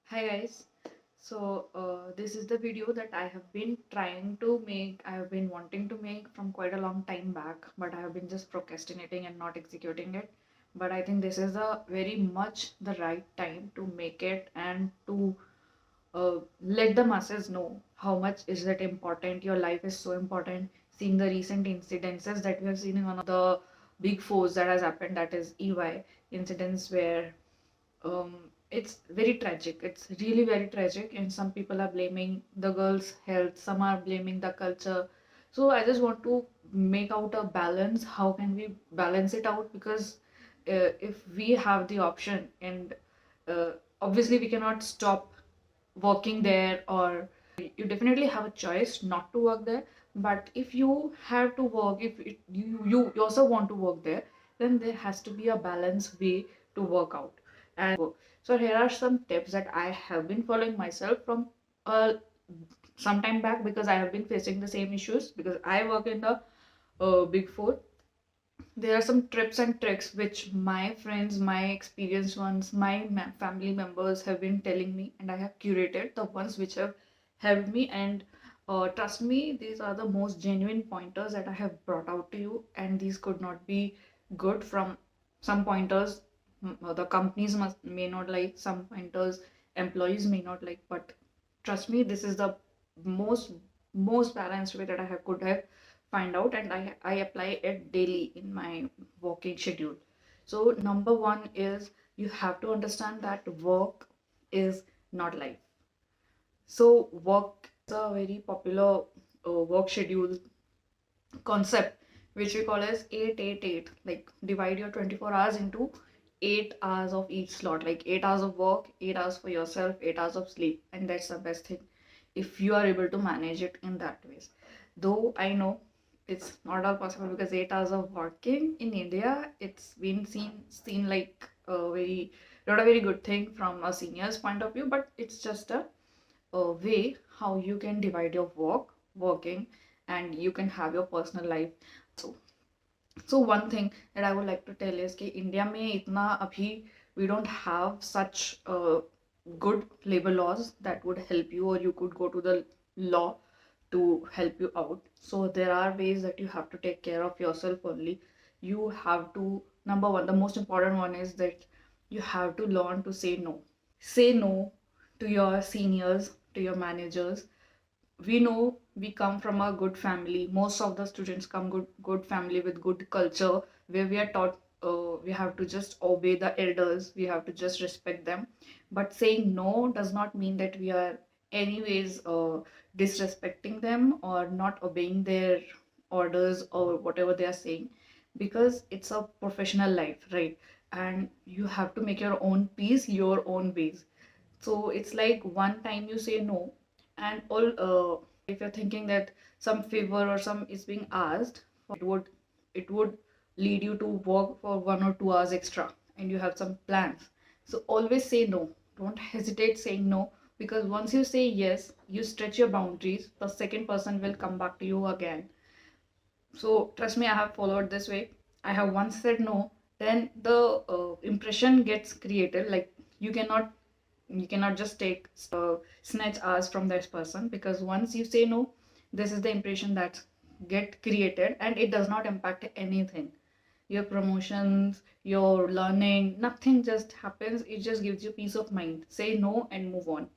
Hi guys. This is the video that I have been trying to make. I have been wanting to make from quite a long time back, but I have been just procrastinating and not executing it. But I think this is a very much the right time to make it and to let the masses know how much is it important. Your life is so important. Seeing the recent incidences that we have seen in one of the big fours that has happened, that is EY incidents where um, it's very tragic. It's really very tragic, and some people are blaming the girls' health, some are blaming the culture. So I just want to make out a balance. How can we balance it out? Because if we have the option, and uh, obviously we cannot stop working there, or you definitely have a choice not to work there. But if you have to work, if you also want to work there, then there has to be a balanced way to work out. And so here are some tips that I have been following myself from uh, some time back, because I have been facing the same issues because I work in the big four. There are some tips and tricks which my friends, my experienced ones, my family members have been telling me, and I have curated the ones which have helped me. And trust me, these are the most genuine pointers that I have brought out to you, and these could not be good from some pointers. The companies may not like some pointers, employees may not like, but trust me, this is the most most balanced way that I have could have find out, and I apply it daily in my working schedule. So number one is you have to understand that work is not life. So work is a very popular work schedule concept which we call as 888. Like divide your 24 hours into 8 hours of each slot, like 8 hours of work, 8 hours for yourself, 8 hours of sleep, and that's the best thing if you are able to manage it in that ways. Though I know it's not all possible, because 8 hours of working in India, it's been seen like a very not a very good thing from a senior's point of view, but it's just a way how you can divide your working, and you can have your personal life. So so one thing that I would like to tell is कि India में इतना अभी we don't have such good labor laws that would help you, or you could go to the law to help you out. So there are ways that you have to take care of yourself only. You have to, number one, the most important one is that you have to learn to say no. Say no to your seniors, to your managers. We know we come from a good family. Most of the students come good family with good culture, where we are taught we have to just obey the elders, we have to just respect them. But saying no does not mean that we are anyways disrespecting them or not obeying their orders or whatever they are saying, because it's a professional life, right? And you have to make your own peace your own ways. So it's like one time you say no, and all if you're thinking that some favor or some is being asked, it would lead you to work for 1 or 2 hours extra, and you have some plans. So always say no. Don't hesitate saying no, because once you say yes, you stretch your boundaries. The second person will come back to you again. So trust me, I have followed this way. I have once said no, then the impression gets created. Like you cannot just take snatch hours from that person, because once you say no, this is the impression that get created, and it does not impact anything. Your promotions, your learning, nothing just happens. It just gives you peace of mind. Say no and move on.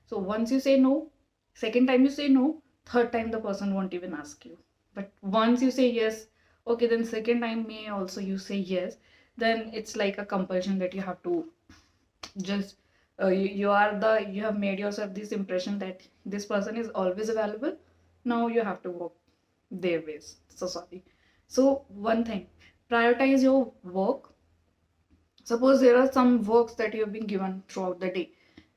So once you say no, second time you say no, third time the person won't even ask you. But once you say yes, okay, then second time may also you say yes, then it's like a compulsion that you have to just you have made yourself this impression that this person is always available. Now you have to work their ways. So sorry. So one thing, prioritize your work. Suppose there are some works that you have been given throughout the day,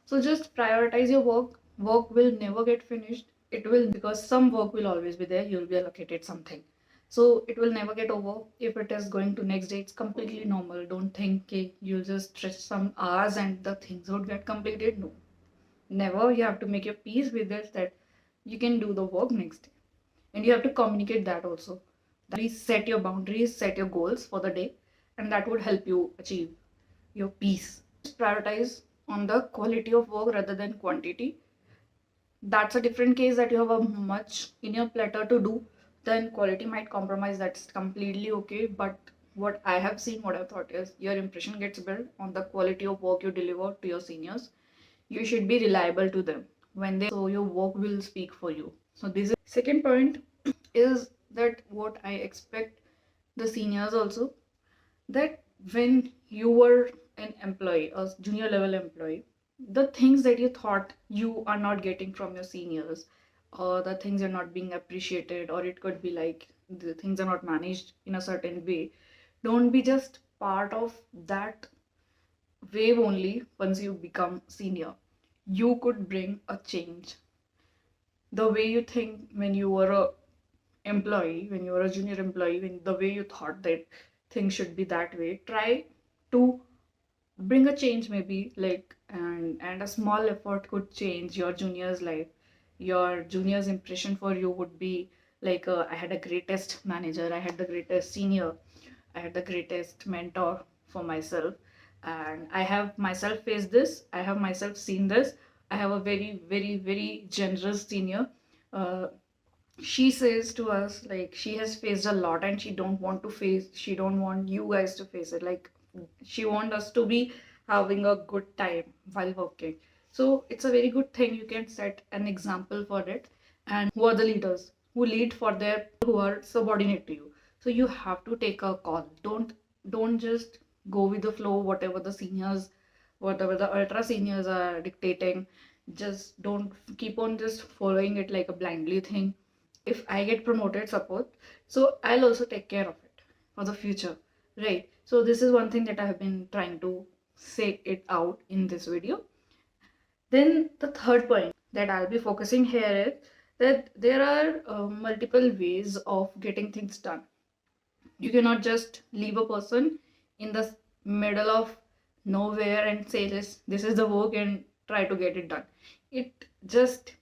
so just prioritize your work. Work will never get finished. It will, because some work will always be there. You'll be allocated something. So it will never get over. If it is going to next day, it's completely normal. Don't think okay, you'll just stretch some hours and the things would get completed. No. Never. You have to make your peace with it that you can do the work next day. And you have to communicate that also. Please set your boundaries, set your goals for the day, and that would help you achieve your peace. Just prioritize. on the quality of work rather than quantity. That's a different case, that you have a much in your platter to do, then quality might compromise. That's completely okay. But what I have seen, what I thought is, your impression gets built on the quality of work you deliver to your seniors. You should be reliable to them when they, so your work will speak for you. So this is second point, is that what I expect the seniors also, that when you were an employee, a junior level employee, the things that you thought you are not getting from your seniors, or the things are not being appreciated, or it could be like the things are not managed in a certain way, don't be just part of that wave only. Once you become senior, you could bring a change. The way you think when you were a employee, when you were a junior employee, when the way you thought that things should be that way, try to bring a change, maybe like, and a small effort could change your junior's life. Your junior's impression for you would be like, I had a greatest manager, I had the greatest senior, I had the greatest mentor for myself, and I have myself faced this, I have myself seen this. I have a very, very, very generous senior. uh, she says to us like she has faced a lot, and she don't want you guys to face it. Like, she wants us to be having a good time while working. So it's a very good thing, you can set an example for it. And who are the leaders who lead for their who are subordinate to you? So you have to take a call. Don't just go with the flow, whatever the seniors, whatever the ultra seniors are dictating. Just don't keep on just following it like a blindly thing. If I get promoted, support, so I'll also take care of it for the future, right? So this is one thing that I have been trying to say it out in this video. Then the third point that I'll be focusing here is that there are multiple ways of getting things done. You cannot just leave a person in the middle of nowhere and say this is the work and try to get it done. It just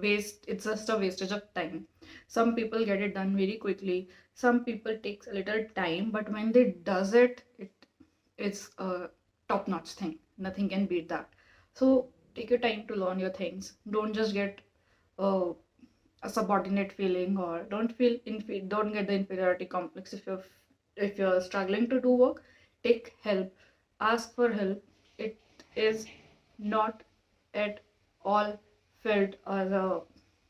it's just a wastage of time. Some people get it done very quickly, some people takes a little time, but when they does it, it's a top notch thing. Nothing can beat that. So take your time to learn your things. Don't just get uh, a subordinate feeling, or don't get the inferiority complex. If you're struggling to do work, take help, ask for help. It is not at all felt as a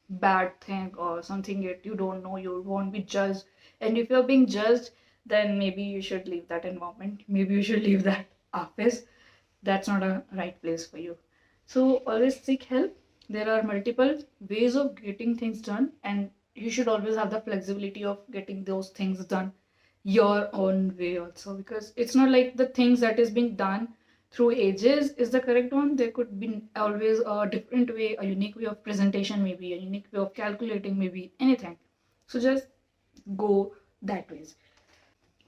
bad thing or something that you don't know. You won't be judged, and if you're being judged, then maybe you should leave that environment, maybe you should leave that office. That's not a right place for you. So always seek help. There are multiple ways of getting things done, and you should always have the flexibility of getting those things done your own way also, because it's not like the things that is being done through ages is the correct one. There could be always a different way, a unique way of presentation, maybe a unique way of calculating, maybe anything. So just go that ways.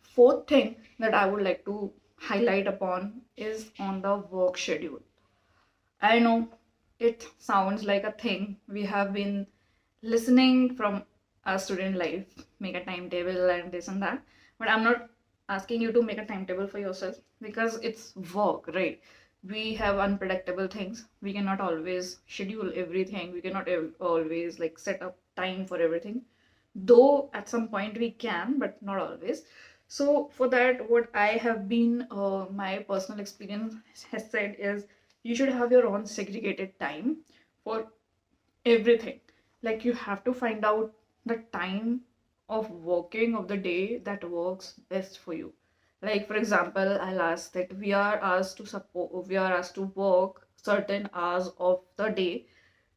Fourth thing that I would like to highlight upon is on the work schedule. I know it sounds like a thing we have been listening from our student life, make a timetable and this and that. But I'm not asking you to make a timetable for yourself, because it's work, right? We have unpredictable things. We cannot always schedule everything. We cannot always like set up time for everything. Though at some point we can, but not always. So for that, what I have been, my personal experience has said is, you should have your own segregated time for everything. Like, you have to find out the time of working of the day that works best for you. Like, for example, I'll ask that we are asked to work certain hours of the day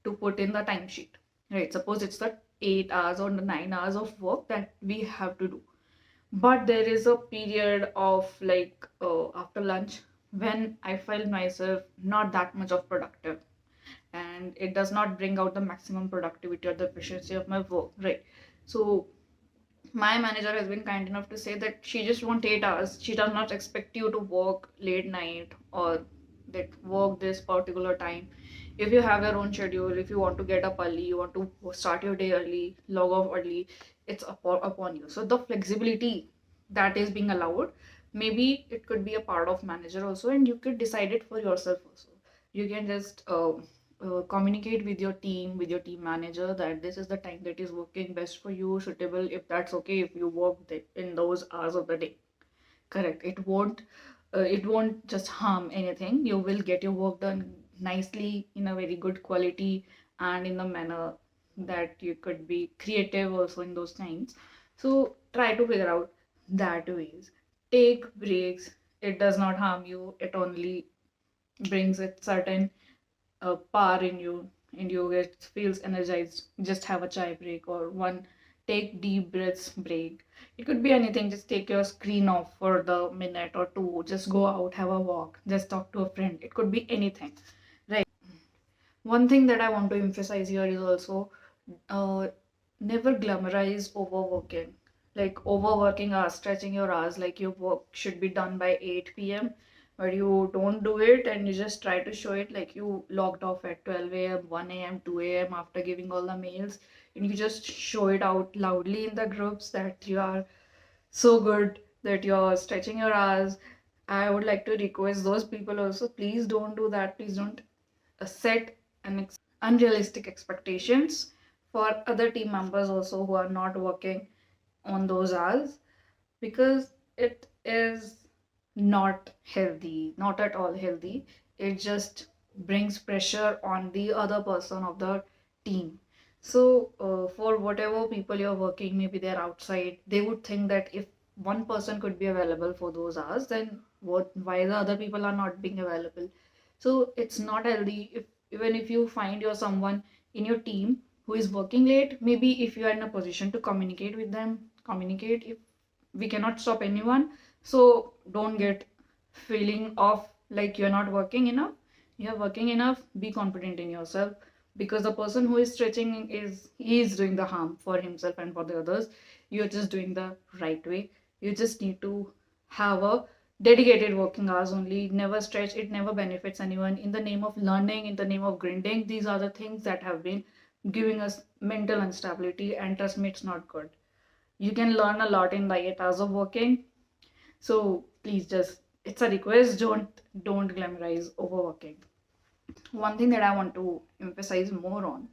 to put in the timesheet, right? Suppose it's the 8 hours or the 9 hours of work that we have to do, but there is a period of like, after lunch, when I find myself not that much of productive, and it does not bring out the maximum productivity or the efficiency of my work, right? So my manager has been kind enough to say that she just wants 8 hours. She does not expect you to work late night or that work this particular time. If you have your own schedule, if you want to get up early, you want to start your day early, log off early, it's upon you. So the flexibility that is being allowed, maybe it could be a part of manager also, and you could decide it for yourself also. you can just communicate with your team, with your team manager, that this is the time that is working best for you, suitable, if that's okay, if you work in those hours of the day. Correct. It won't just harm anything. You will get your work done nicely in a very good quality and in a manner that you could be creative also in those times. So try to figure out that ways. Take breaks. It does not harm you. It only brings a certain power in you, and you get feels energized. Just have a chai break or one take deep breaths break. It could be anything. Just take your screen off for the minute or two. Just go out, have a walk, just talk to a friend. It could be anything, right? One thing that I want to emphasize here is also uh, never glamorize overworking. Like overworking hours, stretching your hours, like your work should be done by 8 p.m., but you don't do it and you just try to show it like you logged off at 12 a.m., 1 a.m., 2 a.m. after giving all the mails, and you just show it out loudly in the groups that you are so good, that you're stretching your hours. I would like to request those people also, please don't do that. Please don't set unrealistic expectations for other team members also who are not working on those hours, because it is not healthy, not at all healthy. It just brings pressure on the other person of the team. So, for whatever people you're working, maybe they're outside, they would think that if one person could be available for those hours, then why the other people are not being available? So, it's not healthy. If even if you find you're someone in your team who is working late, maybe if you are in a position to communicate with them, communicate. If we cannot stop anyone, so don't get feeling of like you're not working enough. You're working enough. Be confident in yourself, because the person who is stretching is he is doing the harm for himself and for the others. You're just doing the right way. You just need to have a dedicated working hours only. Never stretch. It never benefits anyone. In the name of learning, in the name of grinding, these are the things that have been giving us mental instability, and trust me, it's not good. You can learn a lot in the 8 hours of working. So please, just it's a request, don't glamorize overworking. One thing that I want to emphasize more on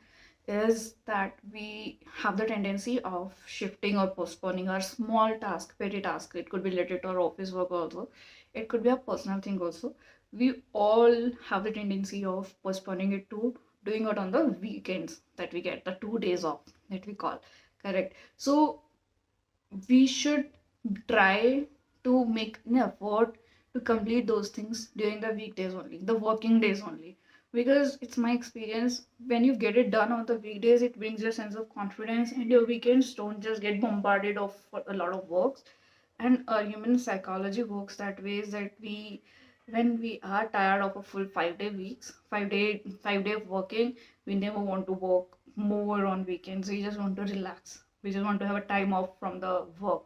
is that we have the tendency of shifting or postponing our small task, petty task. It could be related to our office work also. It could be a personal thing also. We all have the tendency of postponing it to doing it on the weekends that we get, the 2 days off that we call. Correct. So we should try to make an effort to complete those things during the weekdays only, the working days only. Because it's my experience, when you get it done on the weekdays, it brings you a sense of confidence, and your weekends don't just get bombarded of a lot of works. And human psychology works that way, is that when we are tired of a full 5 day weeks, 5 day of working, we never want to work more on weekends. We just want to relax. We just want to have a time off from the work.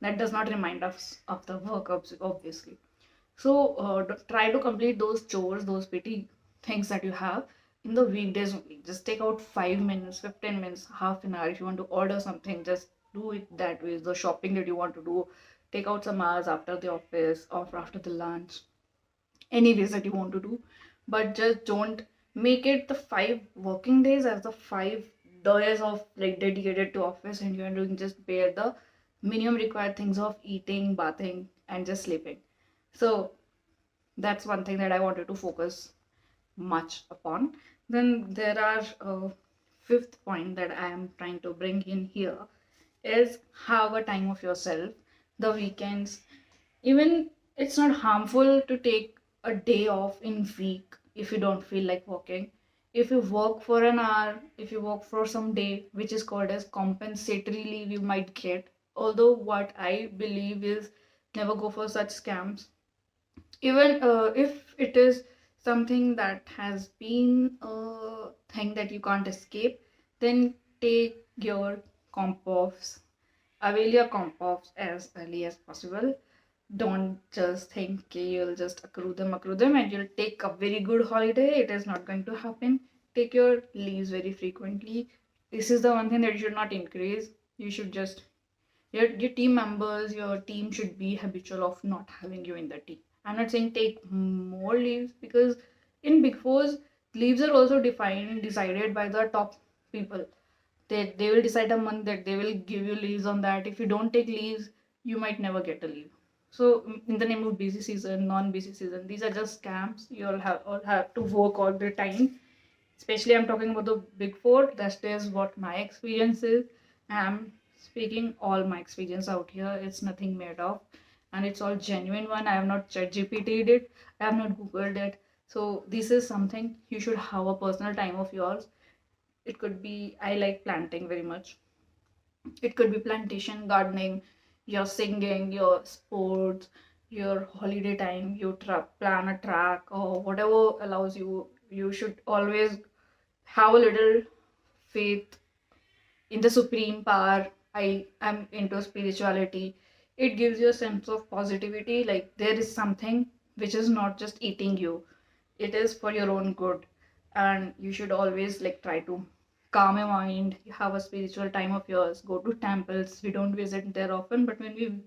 That does not remind us of the work, obviously. So try to complete those chores, those petty things that you have in the weekdays only. Just take out 5 minutes, 15 minutes, half an hour. If you want to order something, just do it that way. The shopping that you want to do, take out some hours after the office or after the lunch, any ways that you want to do. But just don't make it the 5 working days as the 5 days of like dedicated to office, and you're doing just bare the minimum required things of eating, bathing, and just sleeping. So that's one thing that I wanted to focus much upon. Then there are fifth point that I am trying to bring in here is have a time of yourself. The weekends, even it's not harmful to take a day off in week if you don't feel like working. If you work for an hour, if you work for some day, which is called as compensatory leave, you might get. Although what I believe is never go for such scams. Even if it is something that has been a thing that you can't escape, then take your comp offs, avail your comp offs as early as possible. Don't just think okay, you'll just accrue them, and you'll take a very good holiday. It is not going to happen. Take your leaves very frequently. This is the one thing that you should not increase. You should just your team members, your team should be habitual of not having you in the team. I'm not saying take more leaves, because In Big Fours, leaves are also decided by the top people. They will decide a month that they will give you leaves on that. If you don't take leaves, you might never get a leave. So in the name of busy season, non-busy season, these are just scams. You all have to work all the time. Especially I'm talking about the Big Four. That is what my experience is. I'm speaking all my experience out here. It's nothing made up, and it's all genuine one. I have not chat GPT'd it. I have not Googled it. So this is something you should have a personal time of yours. It could be, I like planting very much. It could be plantation, gardening, your singing, your sports, your holiday time, you plan a track or whatever allows you. You should always have a little faith in the supreme power. I am into spirituality. It gives you a sense of positivity, like there is something which is not just eating you, it is for your own good. And you should always like try to calm your mind. You have a spiritual time of yours, go to temples. We don't visit there often, but when we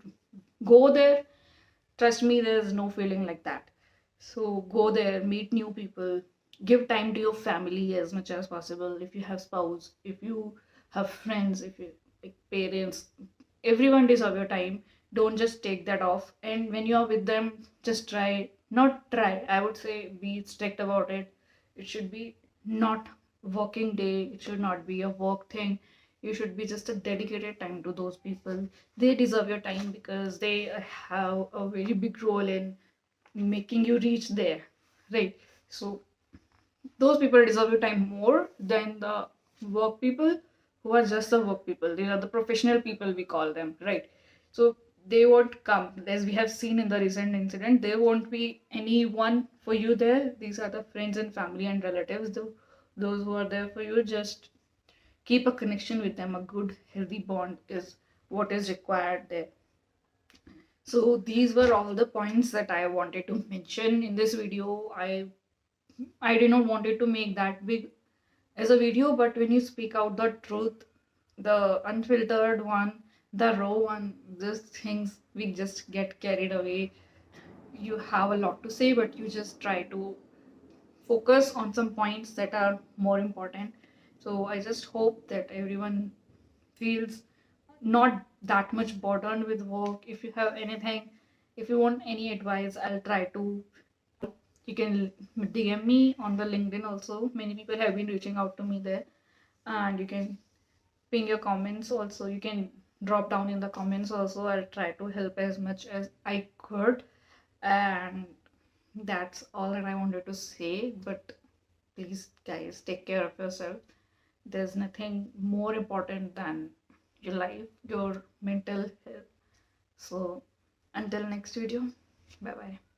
go there, trust me, there's no feeling like that. So go there, meet new people, give time to your family as much as possible. If you have spouse, if you have friends, if you like parents, everyone deserve your time. Don't just take that off. And when you are with them, just try, not try, I would say be strict about it. It should be not working day. It should not be a work thing. You should be just a dedicated time to those people. They deserve your time because they have a very big role in making you reach there, right? So those people deserve your time more than the work people who are just the work people. They are the professional people, we call them, right? So they won't come, as we have seen in the recent incident. There won't be anyone for you there. These are the friends and family and relatives, those who are there for you. Just keep a connection with them. A good healthy bond is what is required there. So these were all the points that I wanted to mention in this video. I did not want it to make that big as a video, but when you speak out the truth, the unfiltered one, the raw one, these things we just get carried away. You have a lot to say, but you just try to focus on some points that are more important. So I just hope that everyone feels not that much burdened with work. If you have anything, if you want any advice, I'll try to. You can DM me on the LinkedIn also. Many people have been reaching out to me there, and you can ping your comments also. You can drop down in the comments also. I'll try to help as much as I could. And that's all that I wanted to say. But please, guys, take care of yourself. There's nothing more important than your life, your mental health. So until next video, bye bye.